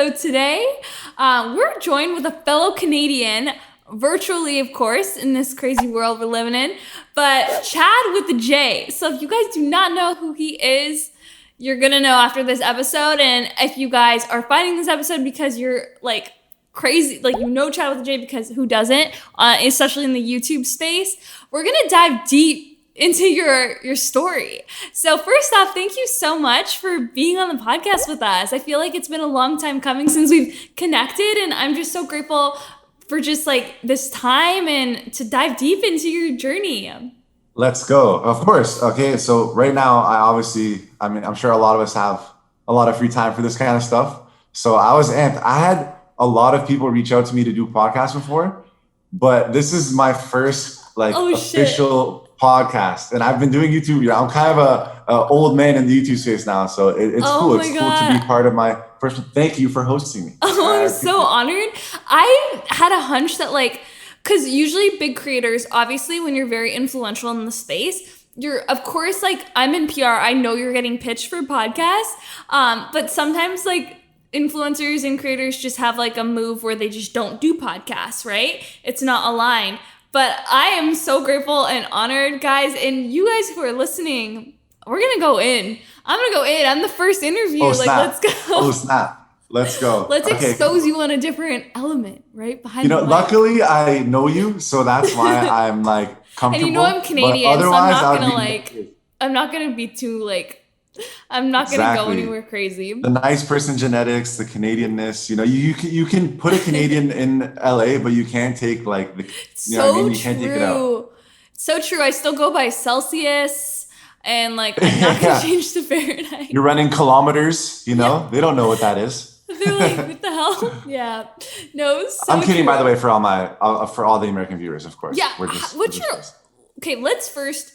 So today, we're joined with a fellow Canadian, virtually, of course, in this crazy world we're living in, but Chad with the J. So if you guys do not know who he is, you're going to know after this episode. And if you guys are finding this episode because you're like crazy, like you know Chad with the J, because who doesn't, especially in the YouTube space, we're going to dive deep into your story. So first off, thank you so much for being on the podcast with us. I feel like it's been a long time coming since we've connected, and I'm just so grateful for just like this time and to dive deep into your journey. Let's go. Of course. Okay. So right now, I'm sure a lot of us have a lot of free time for this kind of stuff. So I was amped. I had a lot of people reach out to me to do podcasts before, but this is my first official podcast, and I've been doing YouTube. I'm kind of a old man in the YouTube space now, so it's cool. It's cool to be part of my first. Thank you for hosting me. I'm so honored. I had a hunch that because usually big creators, obviously when you're very influential in the space, you're, of course, I'm in PR. I know you're getting pitched for podcasts, but sometimes influencers and creators just have a move where they just don't do podcasts, right? It's not aligned. But I am so grateful and honored, guys. And you guys who are listening, we're going to go in. I'm going to go in. I'm the first interview. Oh, snap. Let's go. Oh, snap. Let's go. Let's expose you on a different element, right? Behind luckily I know you, so that's why I'm comfortable. And you know I'm Canadian, so I'm not going to be too I'm not going to go anywhere crazy. The nice person genetics, the Canadianness, you can put a Canadian in LA, but you can't take you can't take it out. So true. I still go by Celsius, and I'm not going to change to Fahrenheit. You're running kilometers, they don't know what that is. They're like, what the hell? Yeah. No, so I'm kidding, true. by the way, for all the American viewers, of course. Yeah. Okay, let's first,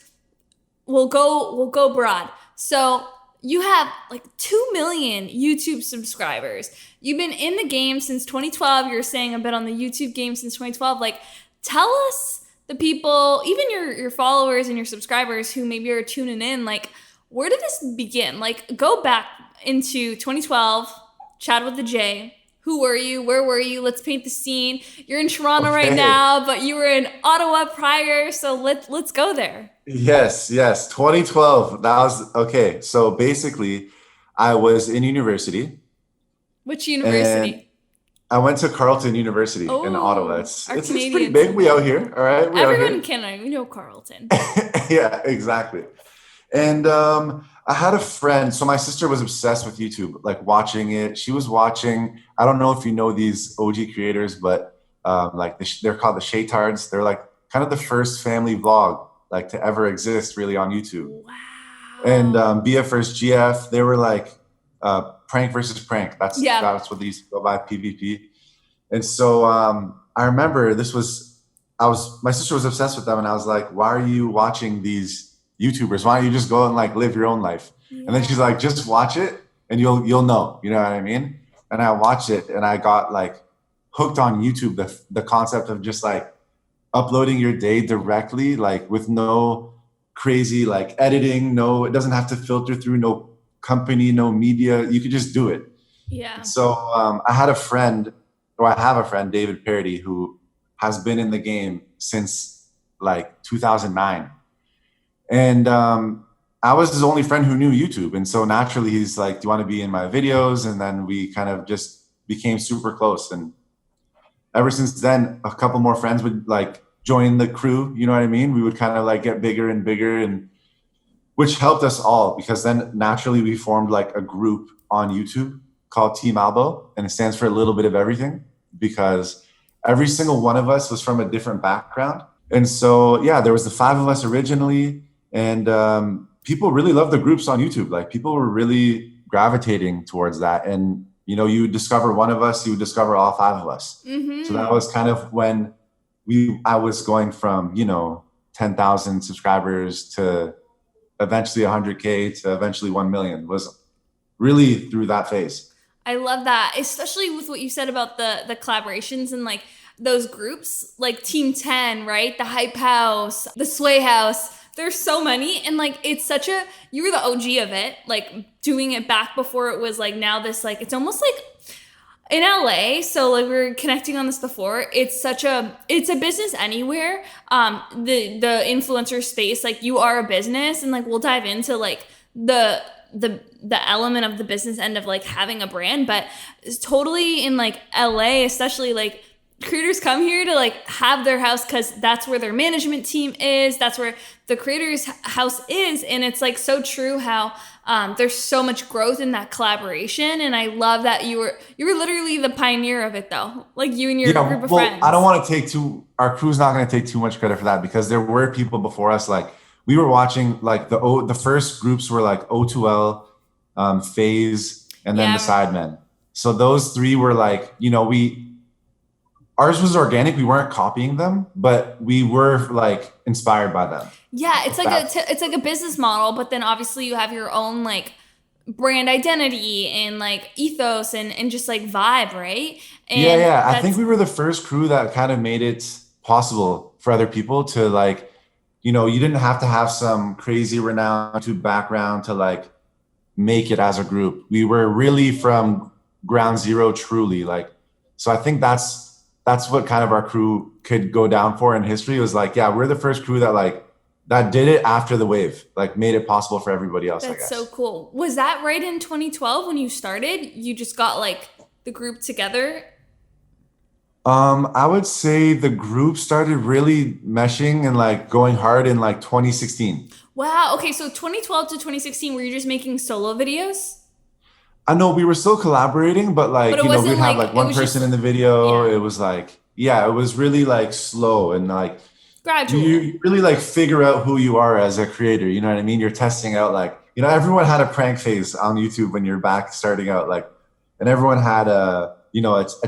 we'll go broad. So you have 2 million YouTube subscribers. You've been in the game since 2012. You're saying a bit on the YouTube game since 2012. Tell us, the people, even your followers and your subscribers who maybe are tuning in, where did this begin? Go back into 2012, Chad with the J. Who were you? Where were you? Let's paint the scene. You're in Toronto right now, but you were in Ottawa prior. So let's go there. Yes. 2012. That was okay. So basically, I was in university. Which university? I went to Carleton University in Ottawa. It's pretty big. We out here. All right. Everyone in Canada, we know Carleton. Yeah, exactly. And I had a friend. So my sister was obsessed with YouTube, watching it. She was watching. I don't know if you know these OG creators, but they're called the Shaytards. They're kind of the first family vlog to ever exist, really, on YouTube. Wow. And BF GF, they were prank versus prank. That's what they used to go by, PvP. And so I remember my sister was obsessed with them, and I was like, why are you watching these YouTubers? Why don't you just go and live your own life? Yeah. And then she's like, just watch it and you'll know, you know what I mean? And I watched it, and I got hooked on YouTube, the concept of just uploading your day directly, with no crazy editing, it doesn't have to filter through no company, no media. You could just do it. Yeah. So I have a friend, David Parody, who has been in the game since 2009. And I was his only friend who knew YouTube. And so naturally he's like, do you want to be in my videos? And then we kind of just became super close. And ever since then, a couple more friends would join the crew. You know what I mean? We would kind of get bigger and bigger, and which helped us all, because then naturally we formed a group on YouTube called Team Albo, and it stands for a little bit of everything, because every single one of us was from a different background. And so, there was the 5 of us originally. And people really loved the groups on YouTube. People were really gravitating towards that. And, you would discover one of us, you would discover all 5 of us. Mm-hmm. So that was kind of when I was going from, 10,000 subscribers to eventually 100K to eventually 1 million, was really through that phase. I love that, especially with what you said about the collaborations and those groups, Team 10, right? The Hype House, the Sway House. There's so many, and it's such you were the OG of it, doing it back before it was now this, it's almost in LA, so like we were connecting on this before, it's a business anywhere. The influencer space, like you are a business, and like we'll dive into like the the element of the business end of like having a brand, but it's totally in like LA, especially like creators come here to like have their house because that's where their management team is, that's where the creator's house is, and it's like so true how there's so much growth in that collaboration, and I love that you were literally the pioneer of it though, like you and your Yeah, group of well, I don't friends. want to take too, our crew's not going to take too much credit for that because there were people before us. Like we were watching like the first groups were like O2L, Phase, and then the Yeah, Sidemen. So those three were like, ours was organic. We weren't copying them, but we were like inspired by them. yeah, it's like That, it's like a business model, but then obviously you have your own like brand identity and like ethos and just like vibe, right? yeah, And yeah. I think that's we were the first crew that kind of made it possible for other people to like, you didn't have to have some crazy renowned to background to like make it as a group. We were really from ground zero, truly. Like, so I think that's what kind of our crew could go down for in history. It was like, yeah, we're the first crew that like that did it after the wave, like made it possible for everybody else, I that's so guess. cool. Was that right in 2012 when you started? You just got like the group together? I would say the group started really meshing and like going hard in like 2016. Wow. Okay, so 2012 to 2016, were you just making solo videos? I know we were still collaborating, but But like, it we'd wasn't have like like it one was person in just the video. yeah, It was like, yeah, it was really like slow and like gradual. you really like figure out who you are as a creator. You know what I mean? You're testing out like, everyone had a prank phase on YouTube when you're back starting out, like, and everyone had a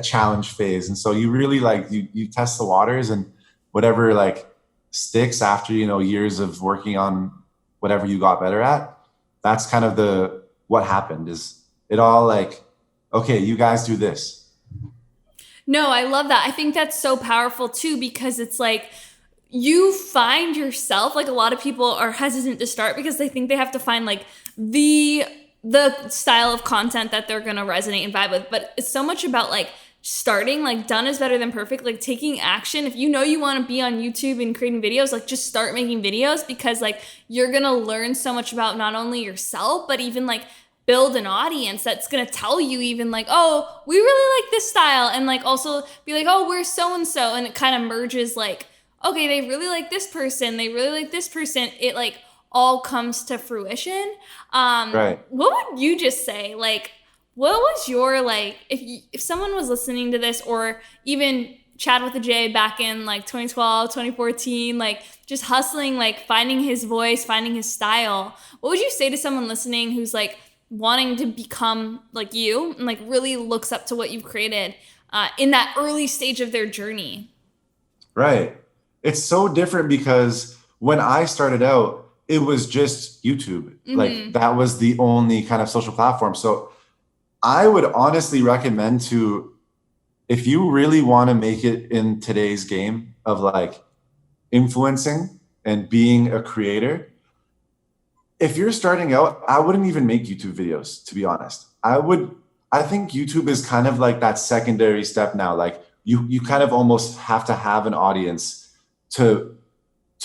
challenge phase. And so you really like, you test the waters and whatever like sticks after, years of working on whatever you got better at. That's kind of what happened is it all like, okay, you guys do this. No, I love that. I think that's so powerful too because it's like you find yourself, like a lot of people are hesitant to start because they think they have to find like the the style of content that they're going to resonate and vibe with, but it's so much about like starting, like done is better than perfect, like taking action. If you know you want to be on YouTube and creating videos, like just start making videos because like you're going to learn so much about not only yourself but even like build an audience that's going to tell you even like, oh, we really like this style, and like also be like, oh, we're so and so, and it kind of merges like, okay, they really like this person, they really like this person, it like all comes to fruition. Right. What would you just say, like what was your like if someone was listening to this, or even Chad with a J back in like 2012, 2014, like just hustling, like finding his voice, finding his style, what would you say to someone listening who's like wanting to become like you and like really looks up to what you've created in that early stage of their journey? Right. It's so different because when I started out, it was just YouTube. Like Mm-hmm. that was the only kind of social platform. So I would honestly recommend to, if you really want to make it in today's game of like influencing and being a creator, if you're starting out, I wouldn't even make YouTube videos, to be honest. I think YouTube is kind of like that secondary step now. Like you kind of almost have to have an audience to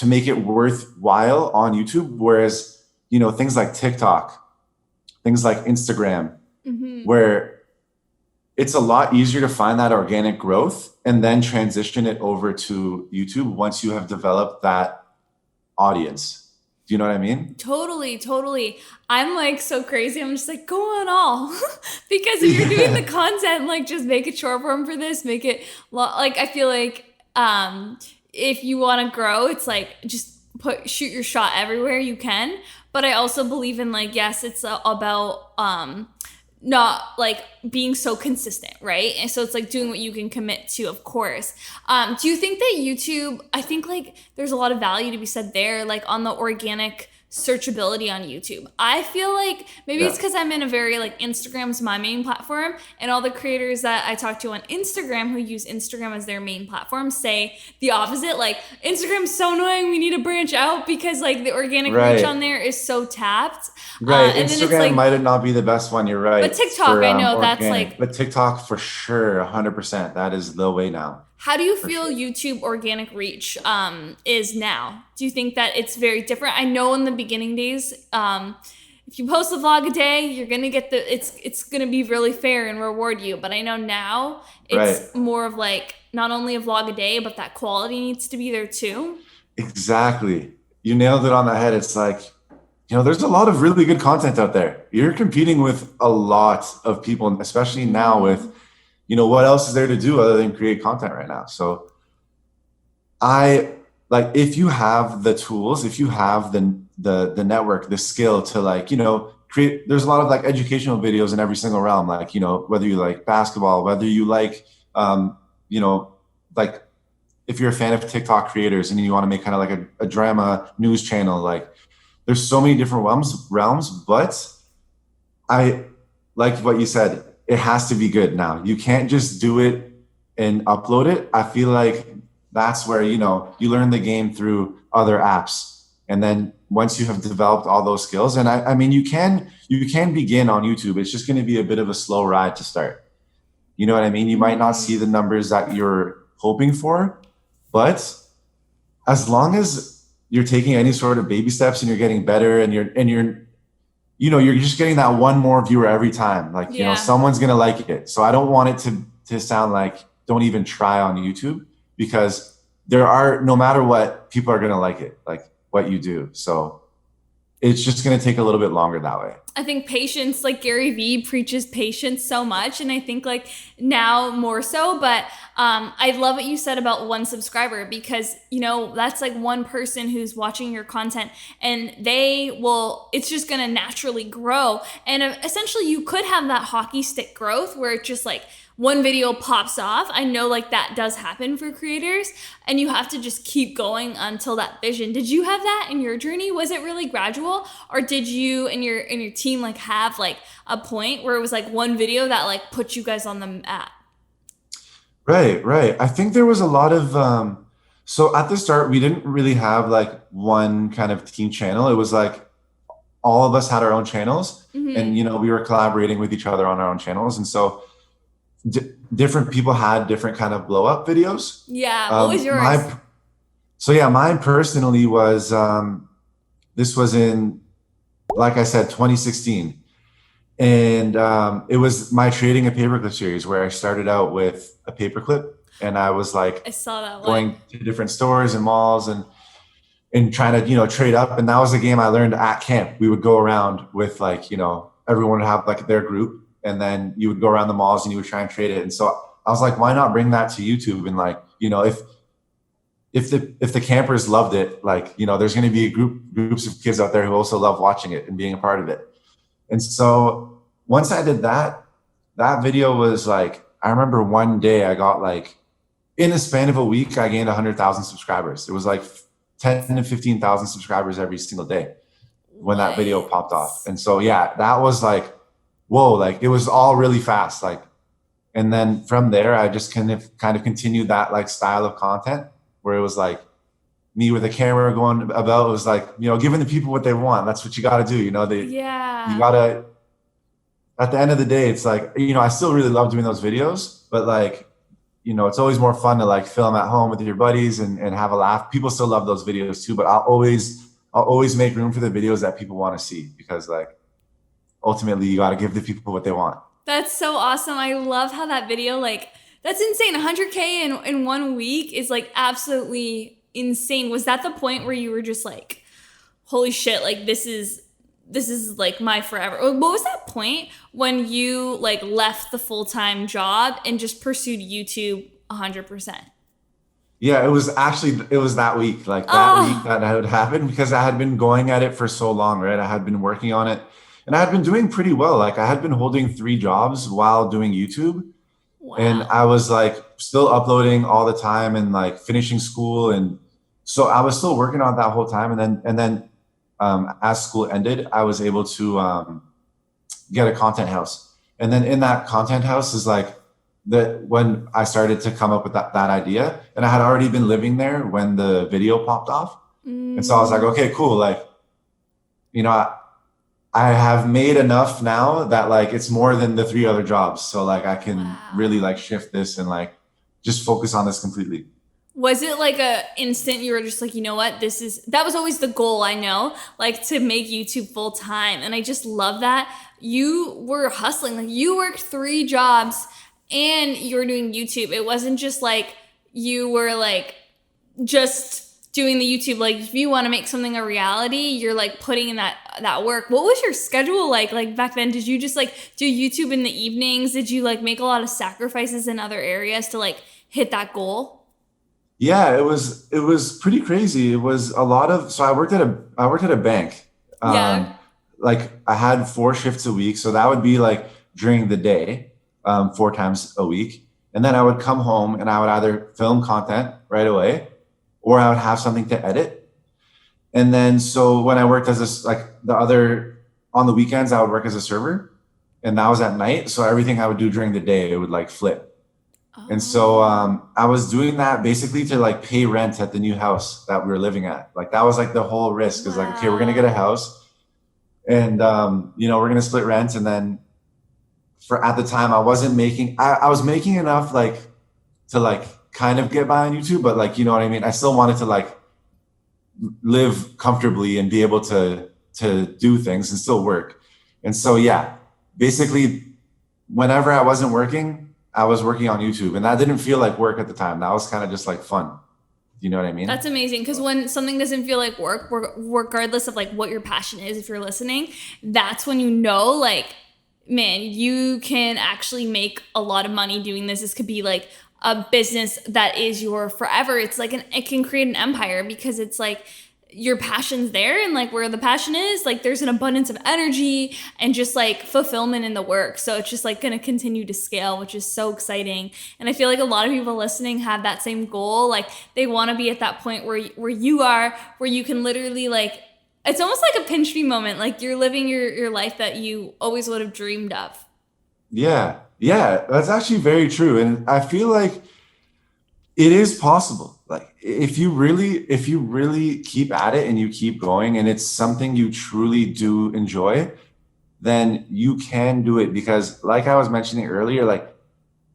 make it worthwhile on YouTube. Whereas, things like TikTok, things like Instagram, Mm-hmm. where it's a lot easier to find that organic growth and then transition it over to YouTube once you have developed that audience. Do you know what I mean? Totally, totally. I'm like so crazy. I'm just like, go on all. Because if you're doing the Yeah. content, like just make it short form for this, make it like I feel like if you want to grow, it's like just shoot your shot everywhere you can. But I also believe in like, yes, it's about not like being so consistent, right? And so it's like doing what you can commit to, of course. Do you think that YouTube, I think like there's a lot of value to be said there, like on the organic searchability on YouTube. I feel like maybe it's because I'm in a very like Instagram's my main platform, and all the creators that I talk to on Instagram who use Instagram as their main platform say the opposite. Like, Instagram's so annoying, we need to branch out because like the organic reach on there is so tapped. Right. And Instagram then it's like, might not be the best one. You're right. but TikTok, I know that's like, but TikTok for sure, 100%. That is the way now. how do you feel YouTube organic reach is now? Do you think that it's very different? I know in the beginning days, if you post a vlog a day, you're gonna get it's gonna be really fair and reward you. But I know now it's more of like not only a vlog a day, but that quality needs to be there too. Exactly. You nailed it on the head. It's like, there's a lot of really good content out there. You're competing with a lot of people, especially now with, what else is there to do other than create content right now? So if you have the tools, if you have the network, the skill to create, there's a lot of like educational videos in every single realm. Like, whether you like basketball, whether you like, like if you're a fan of TikTok creators and you want to make kind of like a drama news channel, like there's so many different realms, but I like what you said. It has to be good now. You can't just do it and upload it. I feel like that's where, you learn the game through other apps. And then once you have developed all those skills, and I mean, you can begin on YouTube. It's just going to be a bit of a slow ride to start. You know what I mean? You might not see the numbers that you're hoping for, but as long as you're taking any sort of baby steps and you're getting better and you're just getting that one more viewer every time. Like, someone's going to like it. So I don't want it to sound like don't even try on YouTube, because no matter what, people are going to like it, like what you do. So it's just going to take a little bit longer that way. I think patience, like Gary Vee preaches patience so much. And I think like now more so, but I love what you said about one subscriber, because, that's like one person who's watching your content and it's just going to naturally grow. And essentially you could have that hockey stick growth where it just like one video pops off. I know like that does happen for creators, and you have to just keep going until that vision. Did you have that in your journey? Was it really gradual, or did you and your team like have like a point where it was like one video that like put you guys on the map? Right. I think there was a lot of so at the start we didn't really have like one kind of team channel. It was like all of us had our own channels, and we were collaborating with each other on our own channels, and so different people had different kind of blow up videos. Yeah. What was yours? Mine personally was, this was in, like I said, 2016. And it was my Trading a Paperclip series, where I started out with a paperclip, and I was like, I saw that going to different stores and malls and trying to, trade up. And that was a game I learned at camp. We would go around with like, everyone would have like their group, and then you would go around the malls and you would try and trade it. And so I was like, why not bring that to YouTube? And like, if the campers loved it, like, there's going to be groups of kids out there who also love watching it and being a part of it. And so once I did that video was like, I remember one day I got like, in the span of a week, I gained 100,000 subscribers. It was like 10 to 15,000 subscribers every single day when that video popped off. And so, yeah, that was like, whoa, like it was all really fast. Like, and then from there, I just kind of continued that like style of content where it was like me with a camera going about. It was like, giving the people what they want. That's what you got to do. You got to, at the end of the day, it's like, I still really love doing those videos, but like, it's always more fun to like film at home with your buddies and have a laugh. People still love those videos too, but I'll always make room for the videos that people want to see, because like, ultimately you got to give the people what they want. That's so awesome. I love how that video, like, that's insane. 100K in 1 week is like absolutely insane. Was that the point where you were just like, holy shit, like this is like my forever? What was that point when you like left the full-time job and just pursued YouTube 100%? Yeah, it was that week, like that week that had happened, because I had been going at it for so long, right? I had been working on it. And I had been doing pretty well. Like I had been holding 3 jobs while doing YouTube. Wow. And I was like still uploading all the time and like finishing school. And so I was still working on it that whole time. And then as school ended, I was able to get a content house. And then in that content house is like when I started to come up with that idea, and I had already been living there when the video popped off. And so I was like, okay, cool. Like, you know, I have made enough now that like it's more than the 3 other jobs. So like I can really like shift this and like just focus on this completely. Was it like a instant you were just like, you know what, that was always the goal, I know, like to make YouTube full time. And I just love that you were hustling, like you worked 3 jobs and you were doing YouTube. It wasn't just like you were like just doing the YouTube. Like if you want to make something a reality, you're like putting in that work. What was your schedule like back then? Did you just like do YouTube in the evenings? Did you like make a lot of sacrifices in other areas to like hit that goal? Yeah, it was pretty crazy. It was a lot of, so I worked at a bank. Yeah. Like I had 4 shifts a week. So that would be like during the day, 4 times a week. And then I would come home and I would either film content right away or I would have something to edit. And then, so when I worked as on the weekends, I would work as a server and that was at night. So everything I would do during the day, it would like flip. And so I was doing that basically to like pay rent at the new house that we were living at. Like that was like the whole risk is like, okay, we're going to get a house and, you know, we're going to split rent. And then at the time I wasn't making, I was making enough like to like kind of get by on YouTube, but like, you know what I mean? I still wanted to like live comfortably and be able to do things and still work. And so, yeah, basically whenever I wasn't working, I was working on YouTube and that didn't feel like work at the time. That was kind of just like fun. You know what I mean? That's amazing. Because when something doesn't feel like work, regardless of like what your passion is, if you're listening, that's when you know, like, man, you can actually make a lot of money doing this. This could be like a business that is your forever. It's like it can create an empire because it's like your passion's there, and like where the passion is, like there's an abundance of energy and just like fulfillment in the work. So it's just like going to continue to scale, which is so exciting. And I feel like a lot of people listening have that same goal. Like they want to be at that point where you are, where you can literally like, it's almost like a pinch me moment. Like you're living your life that you always would have dreamed of. Yeah, that's actually very true. And I feel like it is possible. Like if you really keep at it and you keep going and it's something you truly do enjoy, then you can do it. Because like I was mentioning earlier, like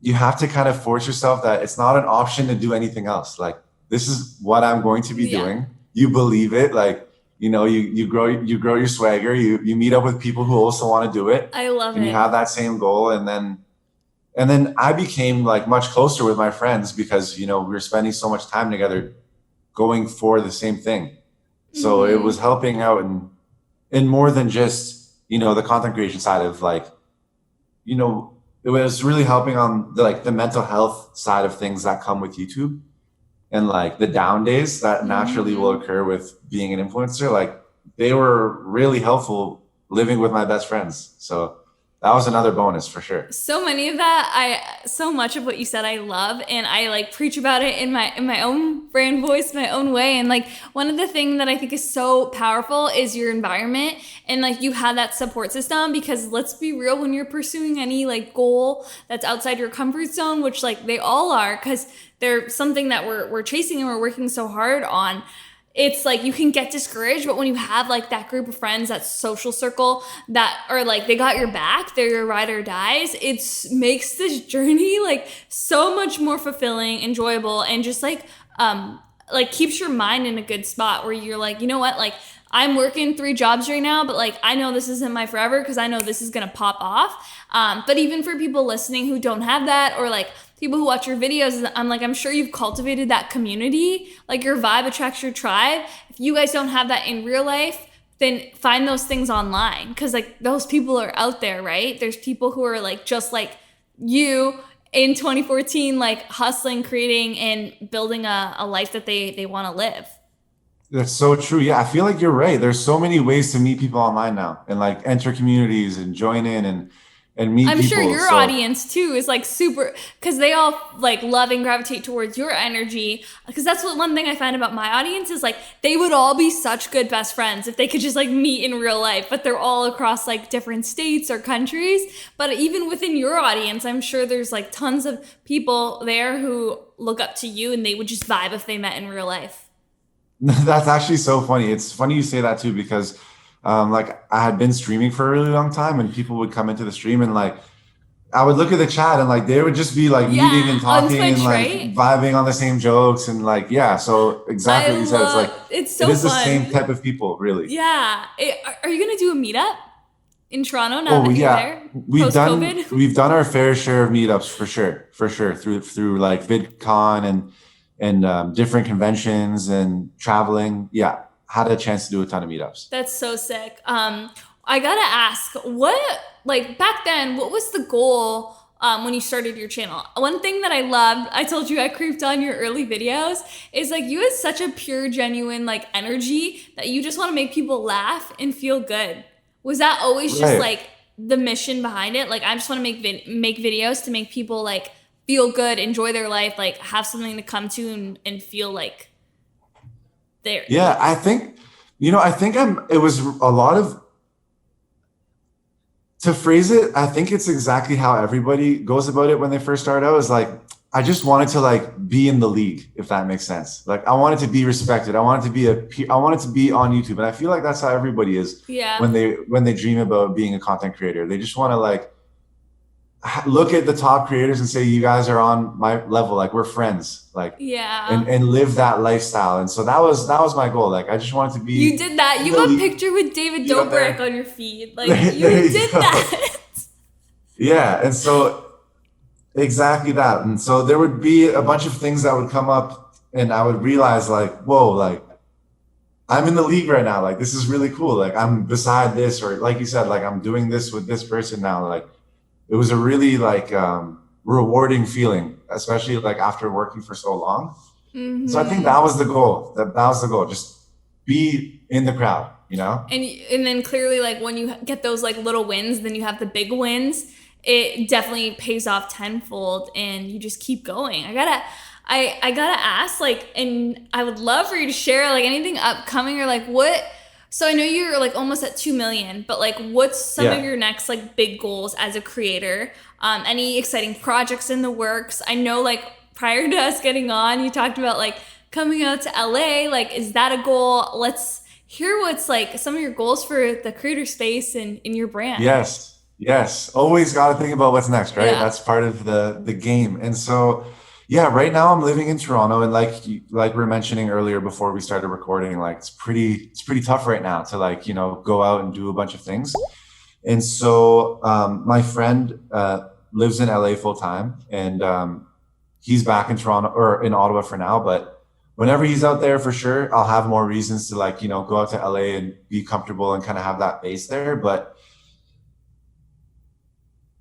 you have to kind of force yourself that it's not an option to do anything else. Like this is what I'm going to be doing. You believe it. Like, you know, you grow your swagger, you meet up with people who also want to do it. I love it. And you have that same goal. And then I became like much closer with my friends because, you know, we were spending so much time together going for the same thing. So it was helping out in more than just, you know, the content creation side of like, you know, it was really helping on the mental health side of things that come with YouTube and like the down days that naturally will occur with being an influencer. Like they were really helpful living with my best friends. So that was another bonus for sure. So many of that, so much of what you said I love, and I like preach about it in my own brand voice, my own way. And like one of the things that I think is so powerful is your environment, and like you have that support system. Because let's be real, when you're pursuing any like goal that's outside your comfort zone, which like they all are, because they're something that we're chasing and we're working so hard on, it's like you can get discouraged. But when you have like that group of friends, that social circle that are like, they got your back, they're your ride or dies, it makes this journey like so much more fulfilling, enjoyable, and just like keeps your mind in a good spot where you're like, you know what, like I'm working 3 jobs right now, but like I know this isn't my forever because I know this is gonna pop off. But even for people listening who don't have that, or like people who watch your videos, I'm sure you've cultivated that community. Like your vibe attracts your tribe. If you guys don't have that in real life, then find those things online, because like those people are out there, right? There's people who are like just like you in 2014, like hustling, creating, and building a life that they want to live. That's so true. Yeah, I feel like you're right. There's so many ways to meet people online now and like enter communities and join in. and meet I'm sure people. your So audience too is like super, because they all like love and gravitate towards your energy. Because that's what one thing I find about my audience is like they would all be such good best friends if they could just like meet in real life, but they're all across like different states or countries. But even within your audience, I'm sure there's like tons of people there who look up to you and they would just vibe if they met in real life. that's actually so funny. It's funny you say that too, because like I had been streaming for a really long time, and people would come into the stream, and like I would look at the chat, and like they would just be like meeting Yeah, and on talking and Twitch, like right? vibing on the same jokes, and like yeah. So exactly I what you said. It's like love it's it so is the same fun. type of people, really. Yeah. Are you gonna do a meetup in Toronto now Oh that you're yeah, there post COVID? we've done our fair share of meetups for sure through like VidCon and different conventions and traveling. Yeah, had a chance to do a ton of meetups. That's so sick. I gotta ask, what like back then, what was the goal when you started your channel? One thing that I loved, I told you I creeped on your early videos, is like you had such a pure, genuine like energy that you just want to make people laugh and feel good. Was that always just Right. like the mission behind it? Like I just want to make videos to make people like feel good, enjoy their life, like have something to come to and feel like they're Yeah, I think I think it was a lot of to phrase it, I think it's exactly how everybody goes about it when they first start out is like, I just wanted to like be in the league, if that makes sense. Like I wanted to be respected. I wanted to be I wanted to be on YouTube. And I feel like that's how everybody is yeah. when they dream about being a content creator. They just want to like look at the top creators and say, you guys are on my level. Like we're friends, like, Yeah. and live that lifestyle. And so that was my goal. Like I just wanted to be You did that. in You the have a league. picture with David Be up there. Dobrik on your feed. Like There you you did go. that. Yeah, and so exactly that. And so there would be a bunch of things that would come up, and I would realize, like, whoa, like, I'm in the league right now. Like, this is really cool. Like, I'm beside this, or like you said, like, I'm doing this with this person now. Like, it was a really, like, rewarding feeling, especially, like, after working for so long. So I think that was the goal. That was the goal. Just be in the crowd, you know? And then clearly, like when you get those like little wins, then you have the big wins. It definitely pays off tenfold, and you just keep going. I gotta ask, like, and I would love for you to share like anything upcoming or like what. So I know you're like almost at 2 million, but like, what's some of Yeah. your next like big goals as a creator? Any exciting projects in the works? I know like prior to us getting on, you talked about like coming out to LA. Like, is that a goal? Let's hear what's like some of your goals for the creator space and in your brand. Yes. Yes. Always got to think about what's next, right? Yeah. That's part of the game. And so, yeah, right now I'm living in Toronto, and like we were mentioning earlier before we started recording, like it's pretty tough right now to like, go out and do a bunch of things. And so my friend lives in LA full time, and he's back in Toronto or in Ottawa for now, but whenever he's out there, for sure, I'll have more reasons to like, go out to LA and be comfortable and kind of have that base there. But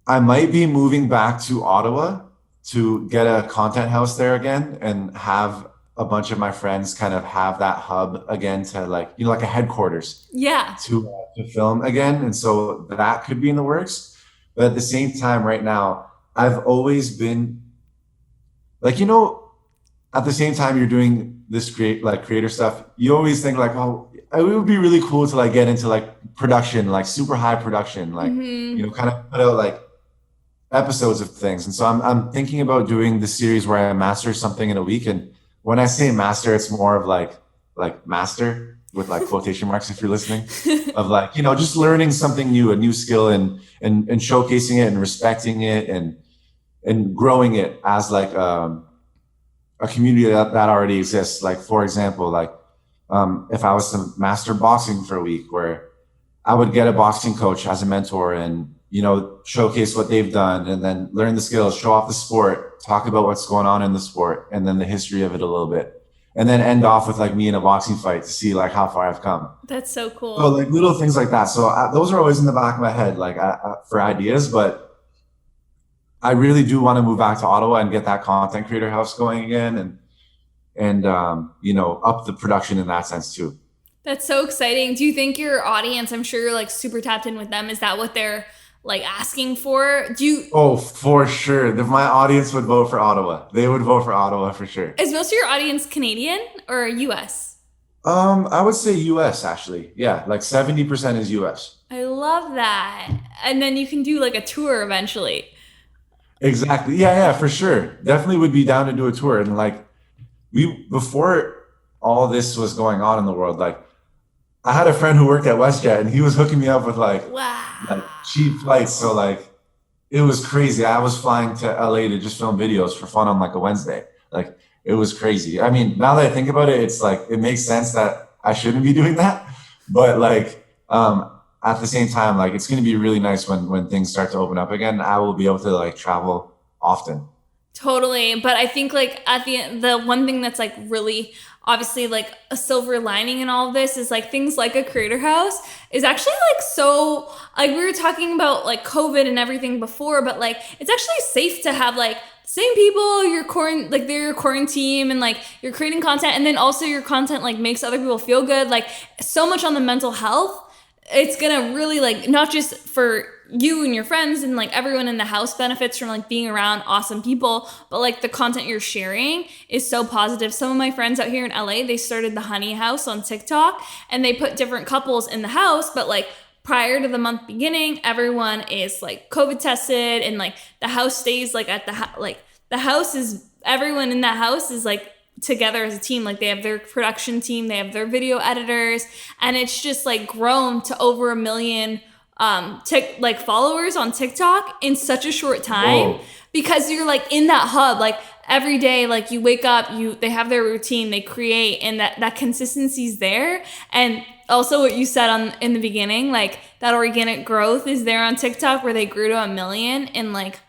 I might be moving back to Ottawa to get a content house there again and have a bunch of my friends kind of have that hub again to like, like a headquarters Yeah. to film again. And so that could be in the works. But at the same time, right now, I've always been like, at the same time you're doing this creator stuff, you always think like, oh, it would be really cool to like get into like production, like super high production, like, kind of put out like episodes of things. And so I'm thinking about doing the series where I master something in a week. And when I say master, it's more of like master with like quotation marks, if you're listening, of like, just learning something new, a new skill, and showcasing it and respecting it and growing it as like a community that already exists. Like, for example, like if I was to master boxing for a week, where I would get a boxing coach as a mentor and, showcase what they've done, and then learn the skills, show off the sport, talk about what's going on in the sport, and then the history of it a little bit. And then end off with like me in a boxing fight to see like how far I've come. That's so cool. So like little things like that. So those are always in the back of my head, like for ideas, but I really do want to move back to Ottawa and get that content creator house going again, and up the production in that sense too. That's so exciting. Do you think your audience, I'm sure you're like super tapped in with them, is that what they're like asking for? Oh, for sure. My audience would vote for Ottawa. They would vote for Ottawa for sure. Is most of your audience Canadian or US? I would say US actually. Yeah, like 70% is US. I love that. And then you can do like a tour eventually. Exactly. Yeah, for sure. Definitely would be down to do a tour. And like before all this was going on in the world, like I had a friend who worked at WestJet and he was hooking me up with like Wow. cheap flights. So like it was crazy. I was flying to LA to just film videos for fun on like a Wednesday. Like it was crazy. I mean, now that I think about it, it's like it makes sense that I shouldn't be doing that. But like at the same time, like it's gonna be really nice when things start to open up again. I will be able to like travel often. Totally. But I think like at the end, the one thing that's like really obviously like a silver lining in all of this is like things like a creator house is actually like so like we were talking about like COVID and everything before, but like it's actually safe to have like same people, like they're your quarantine and like you're creating content and then also your content like makes other people feel good. Like so much on the mental health. It's gonna really like not just for you and your friends and like everyone in the house benefits from like being around awesome people, but like the content you're sharing is so positive. Some of my friends out here in LA, they started the Honey House on TikTok and they put different couples in the house, but like prior to the month beginning, everyone is like COVID tested and like the house stays like at the house is everyone in that house is like together as a team. Like they have their production team, they have their video editors, and it's just like grown to over 1 million like followers on TikTok in such a short time. Whoa. Because you're like in that hub, like every day, like you wake up, they have their routine, they create, and that consistency's there. And also what you said in the beginning, like that organic growth is there on TikTok where they grew to 1 million and like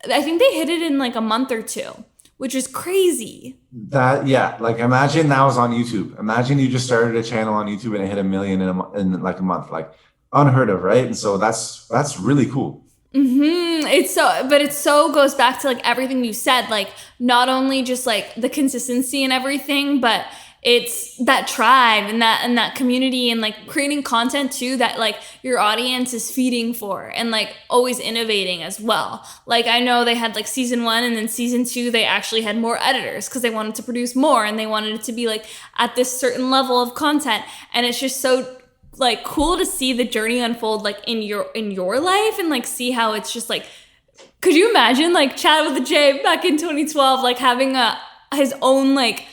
I think they hit it in like a month or two, which is crazy. Like imagine that was on YouTube. Imagine you just started a channel on YouTube and it hit 1 million in like a month. Like unheard of, right? And so that's really cool. It so goes back to like everything you said, like not only just like the consistency and everything, but it's that tribe and that community and like creating content too that like your audience is feeding for and like always innovating as well. Like I know they had like season 1 and then season 2 they actually had more editors because they wanted to produce more and they wanted it to be like at this certain level of content, and it's just so like cool to see the journey unfold like in your life and like see how it's just like, could you imagine like ChadwithaJ back in 2012 like having his own like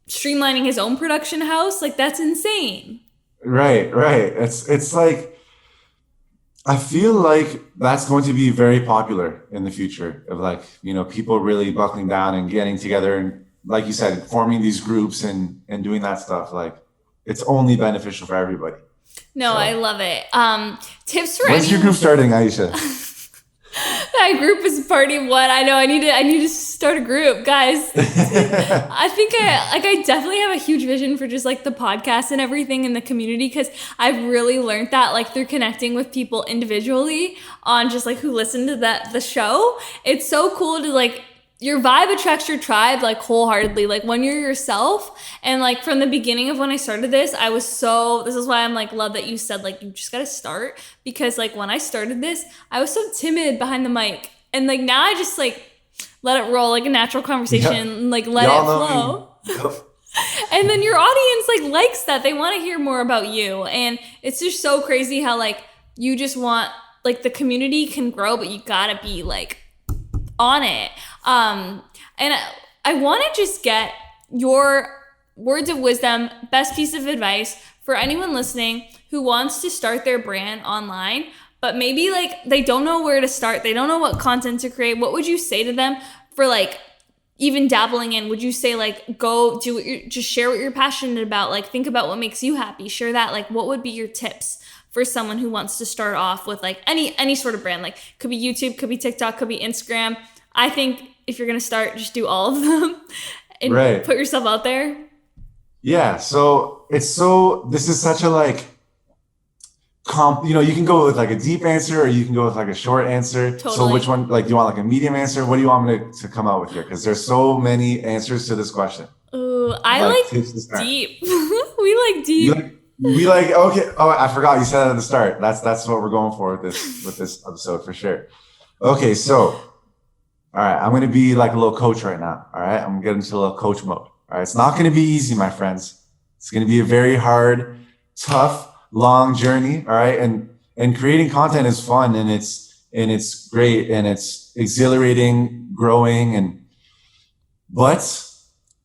streamlining his own production house? Like that's insane. Right. It's like I feel like that's going to be very popular in the future of like, you know, people really buckling down and getting together and like you said, forming these groups and doing that stuff. Like it's only beneficial for everybody. No, so. I love it. Tips for When's your group starting, Aisha? That group is party one. I know I need to start a group, guys. I think I definitely have a huge vision for just like the podcast and everything in the community, because I've really learned that like through connecting with people individually on just like who listen to the show. It's so cool to like, your vibe attracts your tribe like wholeheartedly, like when you're yourself. And like from the beginning of when I started this, this is why I'm like, love that you said like, you just got to start, because like when I started this, I was so timid behind the mic, and like now I just like let it roll like a natural conversation, like let it flow. And then your audience like likes that. They want to hear more about you. And it's just so crazy how like you just want like the community can grow, but you gotta be like on it. And I want to just get your words of wisdom, best piece of advice for anyone listening who wants to start their brand online, but maybe like they don't know where to start. They don't know what content to create. What would you say to them for like even dabbling in? Would you say like, go do what just share what you're passionate about? Like think about what makes you happy. Share that. Like what would be your tips for someone who wants to start off with like any sort of brand? Like could be YouTube, could be TikTok, could be Instagram. I think if you're going to start, just do all of them and put yourself out there. Yeah. So this is such a like, you know, you can go with like a deep answer or you can go with like a short answer. Totally. So which one, like, do you want like a medium answer? What do you want me to come out with here? Because there's so many answers to this question. Ooh, I like deep. We like deep. We like, okay. Oh, I forgot you said it at the start. That's what we're going for with this episode for sure. Okay, so all right, I'm gonna be like a little coach right now. All right, I'm getting into a little coach mode. All right, it's not gonna be easy, my friends. It's gonna be a very hard, tough, long journey. All right, and creating content is fun and it's great and it's exhilarating, growing, but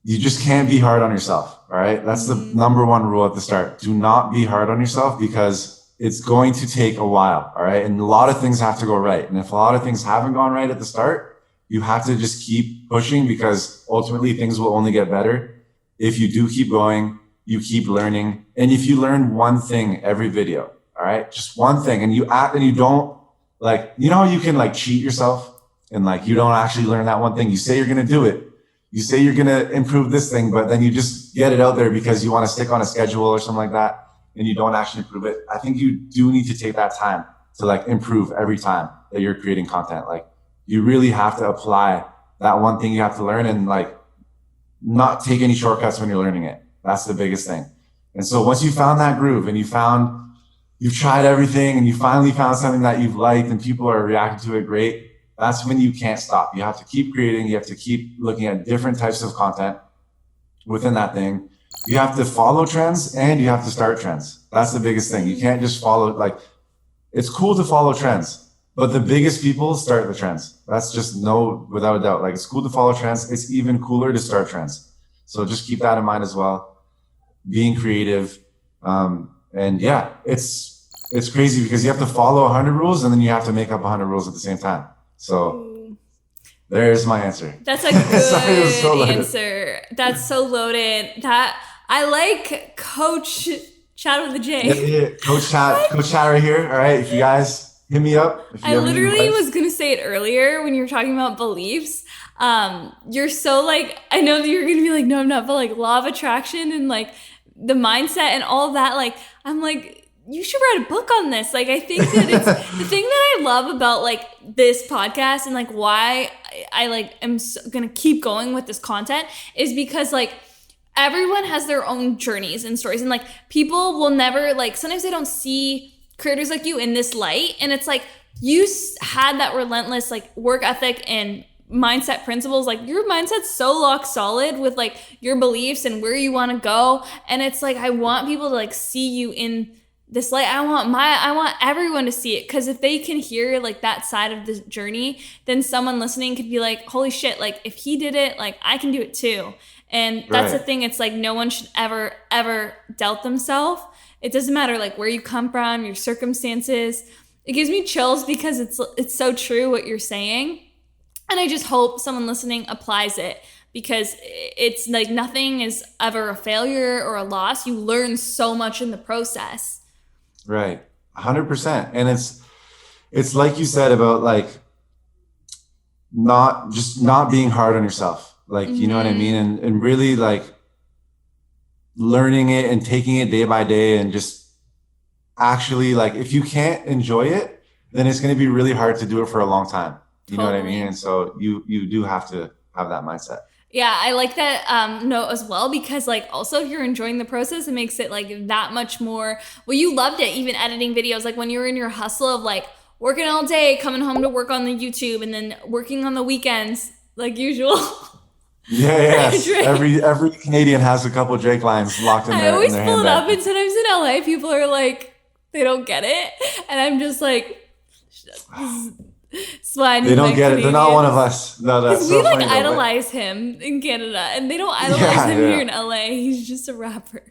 you just can't be hard on yourself. All right. That's the number one rule at the start. Do not be hard on yourself because it's going to take a while. All right. And a lot of things have to go right. And if a lot of things haven't gone right at the start, you have to just keep pushing because ultimately things will only get better if you do keep going, you keep learning. And if you learn one thing every video, all right, just one thing, and you act and you don't like, you know, you can like cheat yourself and like you don't actually learn that one thing. You say you're going to do it. You say you're going to improve this thing, but then you just get it out there because you want to stick on a schedule or something like that, and you don't actually improve it. I think you do need to take that time to like improve every time that you're creating content. Like you really have to apply that one thing you have to learn and like not take any shortcuts when you're learning it. That's the biggest thing. And so once you found that groove and you've tried everything and you finally found something that you've liked and people are reacting to it great, that's when you can't stop. You have to keep creating. You have to keep looking at different types of content within that thing. You have to follow trends and you have to start trends. That's the biggest thing. You can't just follow, like, it's cool to follow trends, but the biggest people start the trends. That's just without a doubt. Like, it's cool to follow trends. It's even cooler to start trends. So just keep that in mind as well. Being creative. And yeah, it's crazy because you have to follow 100 rules and then you have to make up 100 rules at the same time. So there's my answer. That's a good answer. That's so loaded. That I like Coach Chad with a J. Yeah. Coach Chad right here. All right, if you guys hit me up. I literally was gonna say it earlier when you were talking about beliefs. You're so like, I know that you're gonna be like, no, I'm not, but like law of attraction and like the mindset and all of that. Like, I'm like, you should write a book on this. Like, I think that it's the thing that I love about like this podcast and like why I like am gonna keep going with this content is because like everyone has their own journeys and stories, and like people will never like, sometimes they don't see creators like you in this light, and it's like you had that relentless like work ethic and mindset principles. Like your mindset's so lock solid with like your beliefs and where you want to go, and it's like I want people to like see you in this light. I want everyone to see it, because if they can hear like that side of the journey, then someone listening could be like, holy shit, like if he did it, like I can do it too. And that's the thing. It's like no one should ever doubt themselves. It doesn't matter like where you come from, your circumstances. It gives me chills because it's so true what you're saying. And I just hope someone listening applies it, because it's like nothing is ever a failure or a loss. You learn so much in the process. Right. 100%. And it's like you said about like not being hard on yourself. Like, you know what I mean? And really like learning it and taking it day by day, and just actually like, if you can't enjoy it, then it's going to be really hard to do it for a long time. You know what I mean? And so you do have to have that mindset. Yeah, I like that note as well, because like also if you're enjoying the process, it makes it like that much more. Well, you loved it, even editing videos, like when you were in your hustle of like working all day, coming home to work on the YouTube, and then working on the weekends like usual. Yeah, yes. Every Canadian has a couple of Drake lines locked in their handbag. I always pull it up, and sometimes in LA, people are like, they don't get it, and I'm just like, they don't get it. They're not one of us. No, that's so we like funny, idolize him in Canada, and they don't idolize him here in LA. He's just a rapper.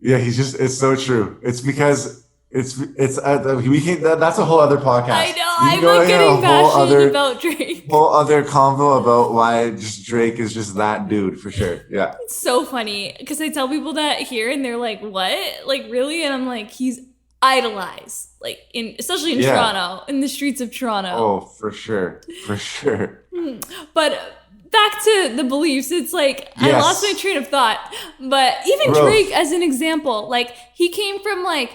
Yeah, it's so true. It's because it's we can, that's a whole other podcast. I know. I'm like getting passionate about Drake. Whole other convo about why just Drake is just that dude for sure. Yeah. It's so funny because I tell people that here, and they're like, "What? Like really?" And I'm like, "He's idolized, like especially in Toronto, in the streets of Toronto." Oh, for sure. But back to the beliefs, it's like I lost my train of thought. But even Drake as an example, like he came from like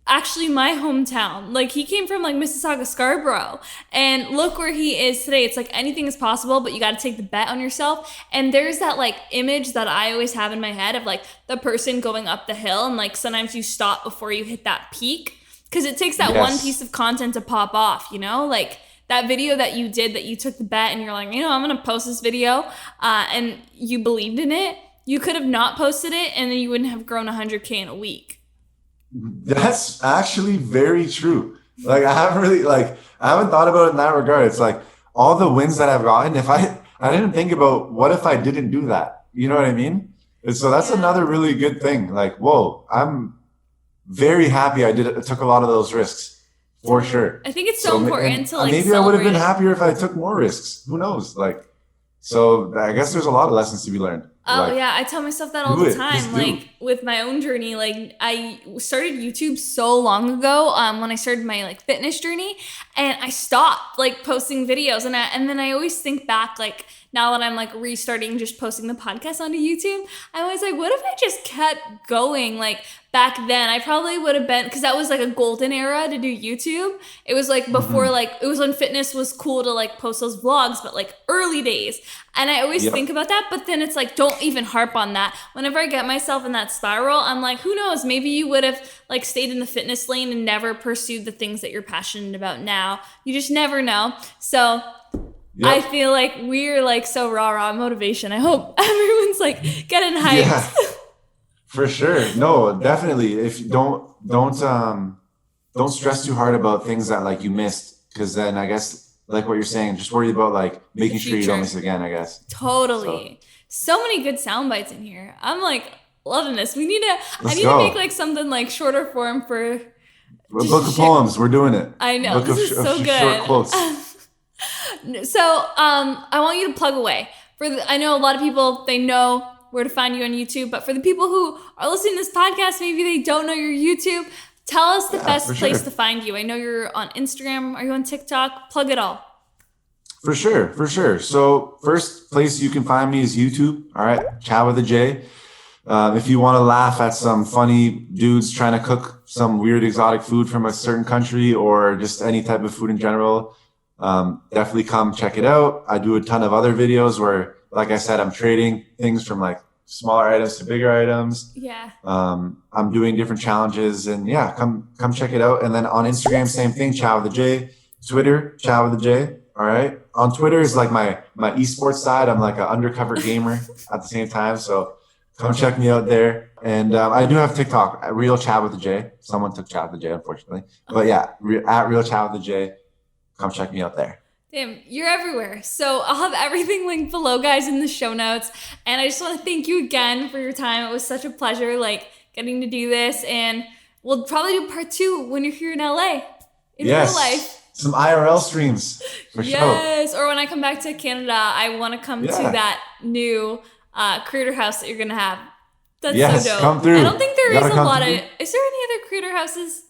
actually my hometown. Like, he came from like Mississauga, Scarborough, and look where he is today. It's like anything is possible, but you got to take the bet on yourself. And there's that like image that I always have in my head of like the person going up the hill, and like sometimes you stop before you hit that peak because it takes that one piece of content to pop off, you know, like that video that you did, that you took the bet and you're like, you know, I'm gonna post this video, and you believed in it. You could have not posted it, and then you wouldn't have grown 100K in a week. That's actually very true. Like, I haven't thought about it in that regard. It's like all the wins that I've gotten, if I didn't think about what if I didn't do that, you know what I mean? And so that's another really good thing. Like, whoa, I'm very happy I took a lot of those risks, for sure. I think it's so important to like maybe I would have been happier if I took more risks. Who knows? Like, so I guess there's a lot of lessons to be learned. Oh, like, yeah, I tell myself that all the time. Like, with my own journey, like, I started YouTube so long ago when I started my, like, fitness journey, and I stopped, like, posting videos, and then I always think back, like, now that I'm, like, restarting just posting the podcast onto YouTube, I'm always like, what if I just kept going? Like, back then, I probably would have been, because that was, like, a golden era to do YouTube. It was, like, before, like, it was when fitness was cool to, like, post those vlogs, but, like, early days. And I always think about that, but then it's like, don't even harp on that. Whenever I get myself in that spiral, I'm like, who knows? Maybe you would have like stayed in the fitness lane and never pursued the things that you're passionate about now. You just never know. So I feel like we're like so rah motivation. I hope everyone's like getting hyped. Yeah, for sure. No, definitely. If you don't stress too hard about things that like you missed, because then I guess, like what you're saying, just worry about like making sure you don't miss again, I guess. Totally. So many good sound bites in here. I'm like loving this. I need to make like something like shorter form for a book of poems. We're doing it. I know. This is so good. Short quotes. So I want you to plug away. I know a lot of people, they know where to find you on YouTube, but for the people who are listening to this podcast, maybe they don't know your YouTube. Tell us the best place to find you. I know you're on Instagram. Are you on TikTok? Plug it all. For sure. So first place you can find me is YouTube. All right, ChadwithaJ. If you want to laugh at some funny dudes trying to cook some weird exotic food from a certain country or just any type of food in general, definitely come check it out. I do a ton of other videos where, like I said, I'm trading things from like smaller items to bigger items. Yeah. I'm doing different challenges, and yeah, come check it out. And then on Instagram, same thing, ChadwithaJ. Twitter, ChadwithaJ. All right. On Twitter is like my esports side. I'm like an undercover gamer at the same time. So come check me out there. And I do have TikTok, Real ChadwithaJ. Someone took ChadwithaJ, unfortunately. But yeah, at Real ChadwithaJ. Come check me out there. Damn, you're everywhere. So I'll have everything linked below, guys, in the show notes. And I just want to thank you again for your time. It was such a pleasure, like, getting to do this. And we'll probably do part 2 when you're here in LA, in real life. Some IRL streams, for sure. Yes, or when I come back to Canada, I want to come to that new creator house that you're going to have. That's so dope. Come through. I don't think there is a lot of... Is there any other creator houses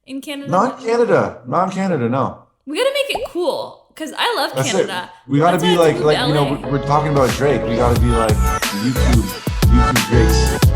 in Canada? Not in Canada, no. We got to make it cool. Because I love Canada. We got to be like, you know, we're talking about Drake. We got to be like YouTube Drakes.